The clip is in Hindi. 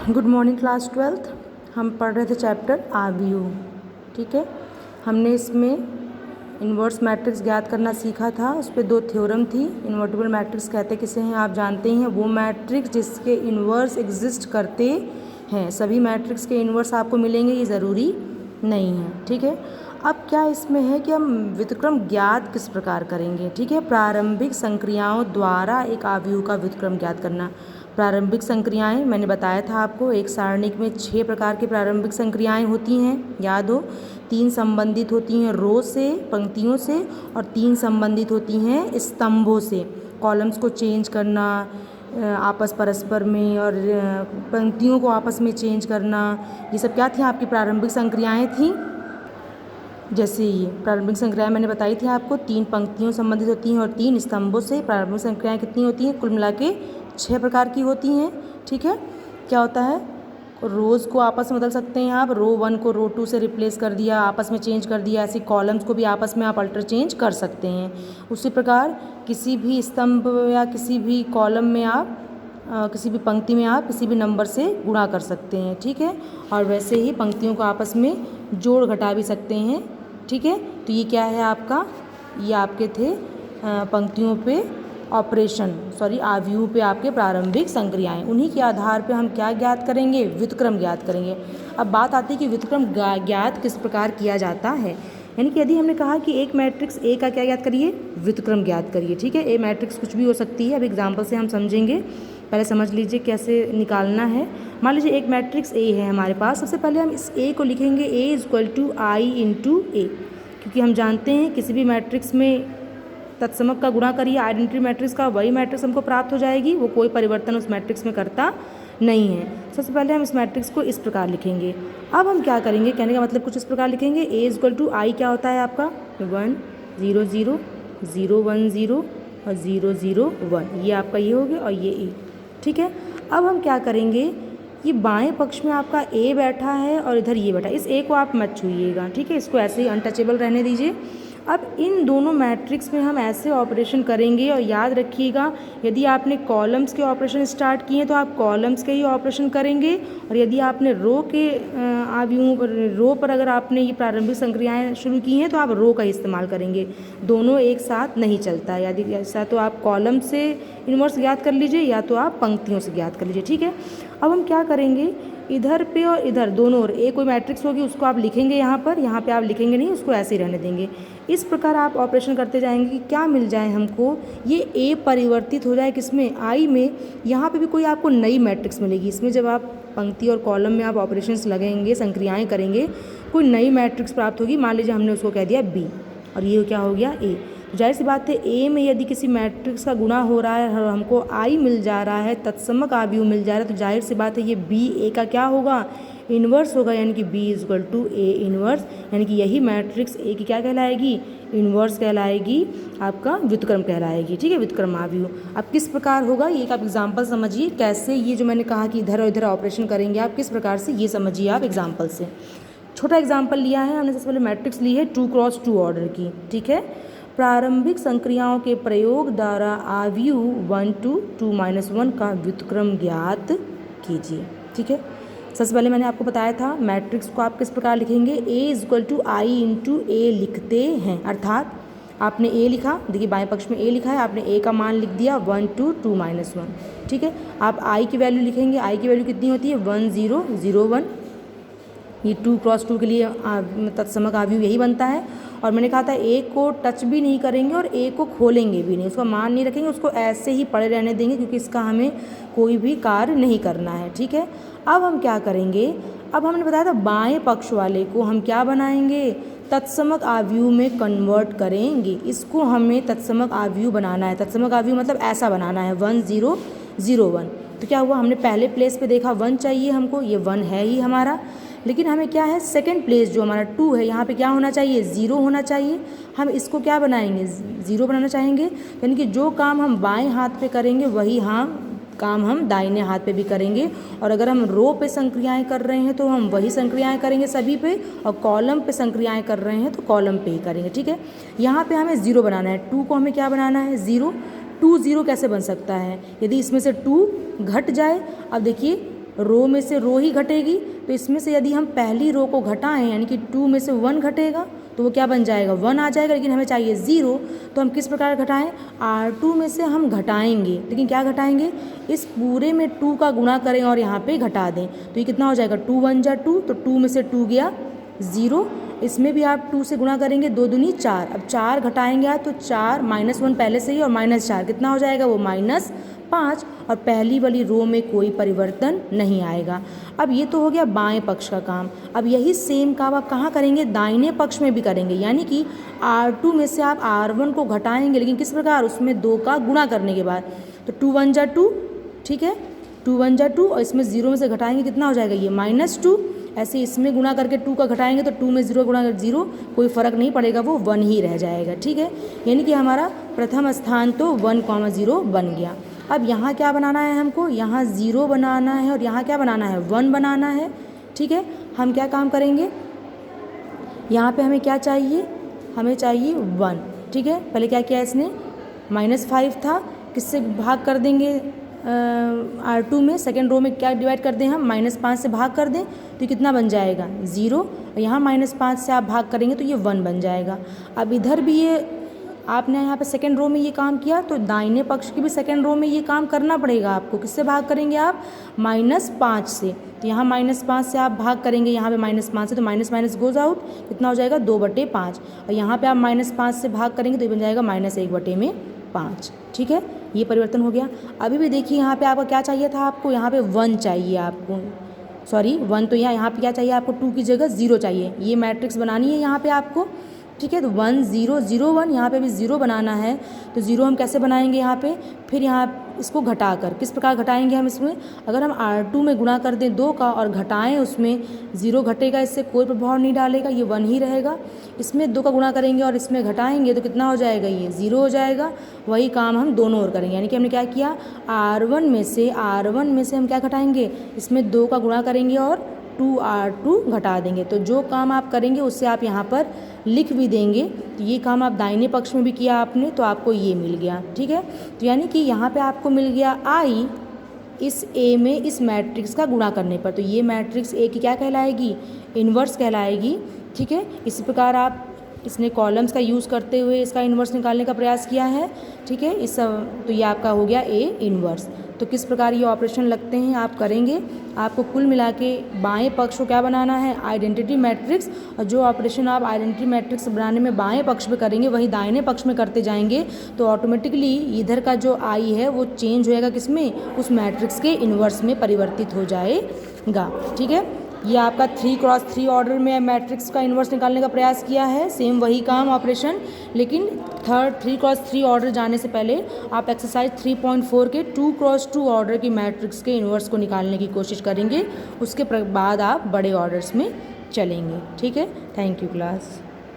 Good morning class 12th। हम पढ़ रहे थे चैप्टर आव्यूह। ठीक है, हमने इसमें इन्वर्स मैट्रिक्स ज्ञात करना सीखा था। उस पर 2 थ्योरम थी। इन्वर्टिबल मैट्रिक्स कहते किसे हैं आप जानते ही हैं, वो मैट्रिक्स जिसके इन्वर्स एग्जिस्ट करते हैं। सभी मैट्रिक्स के इन्वर्स आपको मिलेंगे ये ज़रूरी नहीं है। ठीक है, अब क्या इसमें है कि हम व्युत्क्रम ज्ञात किस प्रकार करेंगे। ठीक है, प्रारंभिक संक्रियाओं द्वारा एक आव्यूह का व्युत्क्रम ज्ञात करना। प्रारंभिक संक्रियाएं मैंने बताया था आपको, एक सारणिक में 6 प्रकार की प्रारंभिक संक्रियाएं होती हैं, याद हो। 3 संबंधित होती हैं रो से, पंक्तियों से, और 3 संबंधित होती हैं स्तंभों से। कॉलम्स को चेंज करना आपस परस्पर में, और पंक्तियों को आपस में चेंज करना, ये सब क्या थी आपकी प्रारंभिक संक्रियाएं थी। जैसे ये प्रारंभिक संक्रियाएं मैंने बताई थी आपको, 3 पंक्तियों संबंधित होती हैं और 3 स्तंभों से। प्रारंभिक संक्रियाएं कितनी होती हैं, कुल मिला के 6 प्रकार की होती हैं। ठीक है, क्या होता है, रोज़ को आपस में बदल सकते हैं आप, रो 1 को रो 2 से रिप्लेस कर दिया, आपस में चेंज कर दिया। ऐसी कॉलम्स को भी आपस में आप अल्टर चेंज कर सकते हैं। उसी प्रकार किसी भी स्तंभ या किसी भी कॉलम में आप किसी भी पंक्ति में आप किसी भी नंबर से गुणा कर सकते हैं। ठीक है, और वैसे ही पंक्तियों को आपस में जोड़ घटा भी सकते हैं। ठीक है, तो ये क्या है आपका, ये आपके थे पंक्तियों पे आव्यूह पे आपके प्रारंभिक संक्रियाएं। उन्हीं के आधार पे हम क्या ज्ञात करेंगे, व्युत्क्रम ज्ञात करेंगे। अब बात आती है कि व्युत्क्रम ज्ञात किस प्रकार किया जाता है। यानी कि यदि हमने कहा कि एक मैट्रिक्स ए का क्या ज्ञात करिए, व्युत्क्रम ज्ञात करिए। ठीक है, ए मैट्रिक्स कुछ भी हो सकती है, अब एग्जाम्पल से हम समझेंगे। पहले समझ लीजिए कैसे निकालना है। मान लीजिए एक मैट्रिक्स ए है हमारे पास। सबसे पहले हम इस ए को लिखेंगे A is equal to I into A, क्योंकि हम जानते हैं किसी भी मैट्रिक्स में तत्समक का गुणा करिए आइडेंटिटी मैट्रिक्स का, वही मैट्रिक्स हमको प्राप्त हो जाएगी, वो कोई परिवर्तन उस मैट्रिक्स में करता नहीं है। सबसे पहले हम इस मैट्रिक्स को इस प्रकार लिखेंगे। अब हम क्या करेंगे, कहने का मतलब कुछ इस प्रकार लिखेंगे, ए इज इक्वल टू आई क्या होता है आपका 1 0 0 0 1 0 और 0 0 1, ये आपका ये हो गया और ये ए। ठीक है, अब हम क्या करेंगे, ये बाएं पक्ष में आपका ए बैठा है और इधर ये बैठा है, इस ए को आप मत छूइएगा। ठीक है, इसको ऐसे ही अनटचेबल रहने दीजिए। अब इन दोनों मैट्रिक्स में हम ऐसे ऑपरेशन करेंगे, और याद रखिएगा यदि आपने कॉलम्स के ऑपरेशन स्टार्ट किए तो आप कॉलम्स के ही ऑपरेशन करेंगे, और यदि आपने रो के रो पर अगर आपने ये प्रारंभिक संक्रियाएं शुरू की हैं तो आप रो का इस्तेमाल करेंगे। दोनों एक साथ नहीं चलता है, यदि ऐसा तो आप कॉलम से इन्वर्स ज्ञात कर लीजिए या तो आप पंक्तियों से ज्ञात कर लीजिए। ठीक है, अब हम क्या करेंगे, इधर पे और इधर दोनों ओर ए कोई मैट्रिक्स होगी उसको आप लिखेंगे यहाँ पे आप लिखेंगे नहीं, उसको ऐसे ही रहने देंगे। इस प्रकार आप ऑपरेशन करते जाएंगे कि क्या मिल जाए हमको, ये ए परिवर्तित हो जाए किसमें, आई में। यहाँ पे भी कोई आपको नई मैट्रिक्स मिलेगी। इसमें जब आप पंक्ति और कॉलम में आप ऑपरेशंस लगेंगे, संक्रियाएँ करेंगे, कोई नई मैट्रिक्स प्राप्त होगी। मान लीजिए हमने उसको कह दिया बी और ये क्या हो गया ए। जाहिर सी बात है ए में यदि किसी मैट्रिक्स का गुणा हो रहा है और हमको आई मिल जा रहा है, तत्समक आव्यूह मिल जा रहा है, तो जाहिर सी बात है ये बी ए का क्या होगा, इन्वर्स होगा। यानी कि B is equal to A inverse, यानी कि यही मैट्रिक्स ए की क्या कहलाएगी, इन्वर्स कहलाएगी, आपका व्युत्क्रम कहलाएगी। ठीक है, व्युत्क्रम आव्यूह। अब किस प्रकार होगा ये एक आप एग्जाम्पल समझिए, कैसे ये जो मैंने कहा कि इधर और इधर ऑपरेशन करेंगे आप, किस प्रकार से ये समझिए आप एग्जाम्पल से। छोटा एग्जाम्पल लिया है हमने, सबसे पहले मैट्रिक्स ली है 2x2 ऑर्डर की। ठीक है, प्रारंभिक संक्रियाओं के प्रयोग द्वारा आव्यूह 1 2 2 1 का व्युत्क्रम ज्ञात कीजिए। ठीक है, सबसे पहले मैंने आपको बताया था मैट्रिक्स को आप किस प्रकार लिखेंगे, A is equal to I into A लिखते हैं। अर्थात आपने ए लिखा, देखिए बाएं पक्ष में ए लिखा है, आपने ए का मान लिख दिया 1 2 2 1। ठीक है, आप आई की वैल्यू लिखेंगे, आई की वैल्यू कितनी होती है 1 0 0 1। ये 2x2 के लिए तत्समक आव्यूह यही बनता है। और मैंने कहा था ए को टच भी नहीं करेंगे और ए को खोलेंगे भी नहीं, उसका मान नहीं रखेंगे, उसको ऐसे ही पड़े रहने देंगे, क्योंकि इसका हमें कोई भी कार्य नहीं करना है। ठीक है, अब हम क्या करेंगे, अब हमने बताया था बाएं पक्ष वाले को हम क्या बनाएंगे, तत्समक आव्यूह में कन्वर्ट करेंगे। इसको हमें तत्समक आव्यूह बनाना है। तत्समक आव्यूह मतलब ऐसा बनाना है 1 0 0 1। तो क्या हुआ, हमने पहले प्लेस पे देखा 1 चाहिए हमको, ये 1 है ही हमारा, लेकिन हमें क्या है सेकंड प्लेस जो हमारा 2 है, यहाँ पे क्या होना चाहिए, 0 होना चाहिए। हम इसको क्या बनाएंगे, 0 बनाना चाहेंगे। यानी कि जो काम हम बाएं हाथ पे करेंगे वही काम हम दाहिने हाथ पे भी करेंगे। और अगर हम रो पे संक्रियाएं कर रहे हैं तो हम वही संक्रियाएं करेंगे सभी पे, और कॉलम पे संक्रियाएं कर रहे हैं तो कॉलम पे ही करेंगे। ठीक है, यहाँ पे हमें 0 बनाना है, 2 को हमें क्या बनाना है 0। 2 0 कैसे बन सकता है, यदि इसमें से 2 घट जाए। अब देखिए रो में से रो ही घटेगी, तो इसमें से यदि हम पहली रो को घटाएं यानी कि 2 में से 1 घटेगा तो वो क्या बन जाएगा 1 आ जाएगा, लेकिन हमें चाहिए 0। तो हम किस प्रकार घटाएं, R2 में से हम घटाएंगे, लेकिन क्या घटाएंगे, इस पूरे में 2 का गुणा करें और यहाँ पे घटा दें, तो ये कितना हो जाएगा 2 1 जा 2, तो 2 में से 2 गया 0। इसमें भी आप 2 से गुणा करेंगे, 2 दूनी 4, अब 4 घटाएंगे आप तो 4 -1 पहले से ही और -4 कितना हो जाएगा वो -5, और पहली वाली रो में कोई परिवर्तन नहीं आएगा। अब ये तो हो गया बाएं पक्ष का काम। अब यही सेम काम आप कहाँ करेंगे, दाहिने पक्ष में भी करेंगे, यानी कि R2 में से आप R1 को घटाएंगे, लेकिन किस प्रकार, उसमें 2 का गुणा करने के बाद, तो 2 1 जा 2, ठीक है 2 1 जा 2, और इसमें 0 में से घटाएंगे कितना हो जाएगा ये -2। ऐसे इसमें गुणा करके 2 का घटाएंगे तो 2 में 0 गुणा 0, कोई फ़र्क नहीं पड़ेगा, वो 1 ही रह जाएगा, ठीक है। यानी कि हमारा प्रथम स्थान तो 1, 0 बन गया। अब यहाँ क्या बनाना है हमको, यहाँ 0 बनाना है और यहाँ क्या बनाना है 1 बनाना है, ठीक है। हम क्या काम करेंगे, यहाँ पे हमें क्या चाहिए, हमें चाहिए 1, ठीक है। पहले क्या किया इसने, -5 था, किससे भाग कर देंगे R2 में, सेकेंड रो में क्या डिवाइड कर दें हम, -5 से भाग कर दें तो ये कितना बन जाएगा 0, और यहाँ -5 से आप भाग करेंगे तो ये 1 बन जाएगा। अब इधर भी ये आपने यहाँ पे सेकेंड रो में ये काम किया, तो दाहिने पक्ष की भी सेकेंड रो में ये काम करना पड़ेगा आपको। किससे भाग करेंगे आप, -5 से, तो यहाँ -5 से आप भाग करेंगे, यहाँ पे -5 से, तो माइनस माइनस गोज आउट, कितना हो जाएगा 2/5, और यहाँ पे आप -5 से भाग करेंगे तो ये बन जाएगा -1/5, ठीक है। ये परिवर्तन हो गया। अभी भी देखिए यहाँ पे आपका क्या चाहिए था, आपको यहाँ पे 1 चाहिए, आपको सॉरी 1 तो यहाँ पे क्या चाहिए आपको, 2 की जगह 0 चाहिए। ये मैट्रिक्स बनानी है यहाँ पे आपको, ठीक है। तो 1 0 0 1, यहाँ पे भी 0 बनाना है, तो 0 हम कैसे बनाएंगे यहाँ पे, फिर यहाँ इसको घटाकर, किस प्रकार घटाएंगे हम इसमें, अगर हम R2 में गुणा कर दें 2 का और घटाएं उसमें 0 घटेगा, इससे कोई प्रभाव नहीं डालेगा, ये 1 ही रहेगा। इसमें 2 का गुणा करेंगे और इसमें घटाएंगे तो कितना हो जाएगा, ये 0 हो जाएगा। वही काम हम दोनों ओर करेंगे, यानी कि हमने क्या किया, R1 में से हम क्या घटाएंगे, इसमें 2 का गुणा करेंगे और 2R2 घटा देंगे। तो जो काम आप करेंगे उससे आप यहाँ पर लिख भी देंगे, तो ये काम आप दाहिने पक्ष में भी किया आपने, तो आपको ये मिल गया, ठीक है। तो यानी कि यहाँ पे आपको मिल गया I इस A में इस मैट्रिक्स का गुणा करने पर, तो ये मैट्रिक्स A की क्या कहलाएगी, इन्वर्स कहलाएगी, ठीक है। इसी प्रकार आप, इसने कॉलम्स का यूज़ करते हुए इसका इन्वर्स निकालने का प्रयास किया है, ठीक है। तो ये आपका हो गया A इन्वर्स। तो किस प्रकार ये ऑपरेशन लगते हैं आप करेंगे, आपको कुल मिला के बाएँ पक्ष को क्या बनाना है, आइडेंटिटी मैट्रिक्स, और जो ऑपरेशन आप आइडेंटिटी मैट्रिक्स बनाने में बाएँ पक्ष में करेंगे वही दाहिने पक्ष में करते जाएंगे, तो ऑटोमेटिकली इधर का जो I है वो चेंज होएगा किसमें, उस मैट्रिक्स के इन्वर्स में परिवर्तित हो जाएगा, ठीक है। ये आपका 3x3 ऑर्डर में मैट्रिक्स का इन्वर्स निकालने का प्रयास किया है, सेम वही काम ऑपरेशन, लेकिन 3x3 ऑर्डर जाने से पहले आप एक्सरसाइज 3.4 के 2x2 ऑर्डर की मैट्रिक्स के इन्वर्स को निकालने की कोशिश करेंगे, उसके बाद आप बड़े ऑर्डर्स में चलेंगे, ठीक है। Thank you class.